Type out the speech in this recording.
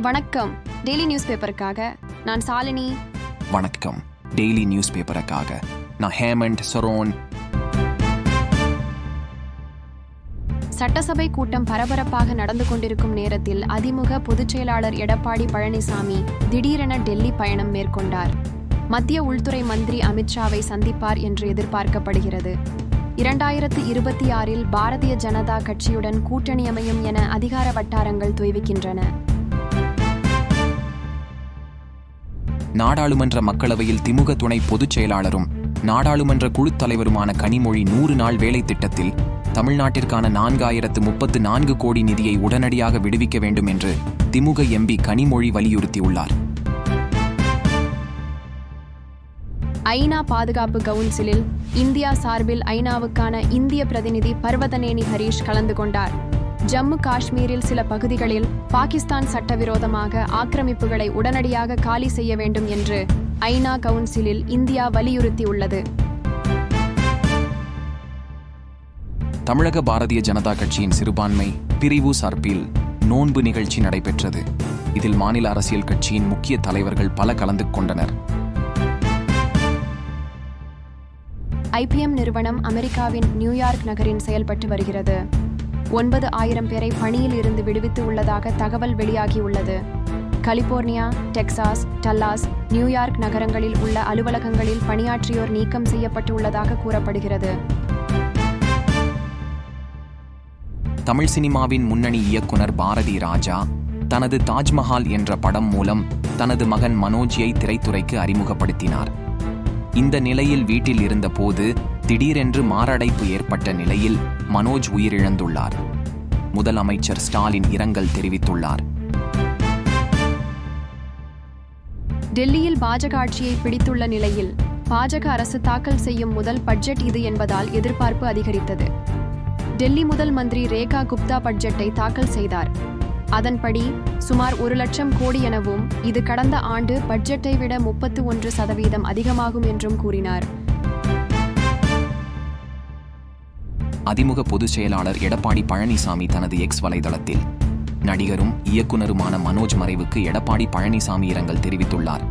வணக்கம். Daily news பேப்பருக்காக நான் சாலினி. வணக்கம். டெய்லி நியூஸ் பேப்பருக்காக நான் ஹேமண்ட் சரோன். சட்டசபை கூட்டம் பரபரப்பாக நடந்து கொண்டிருக்கும் நேரத்தில் அதிமுக பொதுச் செயலாளர் எடப்பாடி பழனிசாமி திடீரென டெல்லி பயணம் மேற்கொண்டார். மத்திய உள்துறை மந்திரி அமித்ஷாவை சந்திப்பார் என்று எதிர்பார்க்கப்படுகிறது. 2026 பாரதிய ஜனதா கட்சியுடன் கூட்டணி அமையும் என அதிகார வட்டாரங்கள் தெரிவிக்கின்றன. நாடாளுமன்ற மக்களவையில் திமுக துணை பொதுச் செயலாளரும் நாடாளுமன்ற குழு தலைவருமான கனிமொழி 100 நாள் வேலை திட்டத்தில் தமிழ்நாட்டிற்கான 4034 கோடி நிதியை உடனடியாக விடுவிக்க வேண்டும் என்று திமுக எம்பி கனிமொழி வலியுறுத்தியுள்ளார். ஐநா பாதுகாப்பு கவுன்சிலில் இந்தியா சார்பில் ஐநாவுக்கான இந்திய பிரதிநிதி பர்வதனேனி ஹரீஷ் கலந்து கொண்டார். ஜம்மு காஷ்மீரில் சில பகுதிகளில் பாகிஸ்தான் சட்டவிரோதமாக ஆக்கிரமிப்புகளை உடனடியாக காலி செய்ய வேண்டும் என்று ஐநா கவுன்சிலில் இந்தியா வலியுறுத்தியுள்ளது. தமிழக பாரதிய ஜனதா கட்சியின் சிறுபான்மை பிரிவு சார்பில் நோன்பு நிகழ்ச்சி நடைபெற்றது. இதில் மாநில அரசியல் கட்சியின் முக்கிய தலைவர்கள் பல கலந்து கொண்டனர். IBM நிறுவனம் அமெரிக்காவின் நியூயார்க் நகரில் செயல்பட்டு வருகிறது. 9000 பேரை பணியில் இருந்து விடுவித்து உள்ளதாக தகவல் வெளியாகியுள்ளது. கலிபோர்னியா, டெக்சாஸ், டல்லாஸ், நியூயார்க் நகரங்களில் உள்ள அலுவலகங்களில் பணியாற்றியோர் நீக்கம் செய்யப்பட்டு உள்ளதாக கூறப்படுகிறது. தமிழ் சினிமாவின் முன்னணி இயக்குனர் பாரதி ராஜா தனது தாஜ்மஹால் என்ற படம் மூலம் தனது மகன் மனோஜை திரைத்துறைக்கு அறிமுகப்படுத்தினார். இந்த நிலையில் வீட்டில் இருந்தபோது திடீரென்று மாரடைப்பு ஏற்பட்ட நிலையில் மனோஜ் உயிரிழந்துள்ளார். முதலமைச்சர் ஸ்டாலின் இரங்கல் தெரிவித்துள்ளார். டெல்லியில் பாஜக ஆட்சியை பிடித்துள்ள நிலையில் பாஜக அரசு தாக்கல் செய்யும் முதல் பட்ஜெட் இது என்பதால் எதிர்பார்ப்பு அதிகரித்தது. டெல்லி முதல் மந்திரி ரேகா குப்தா பட்ஜெட்டை தாக்கல் செய்தார். அதன்படி சுமார் 1,00,000 கோடி எனவும் இது கடந்த ஆண்டு பட்ஜெட்டை விட 31% அதிகமாகும் என்றும் கூறினார். அதிமுக பொதுச் செயலாளர் எடப்பாடி பழனிசாமி தனது எக்ஸ் வலைதளத்தில் நடிகரும் இயக்குனருமான மனோஜ் மறைவுக்கு எடப்பாடி பழனிசாமி இரங்கல் தெரிவித்துள்ளார்.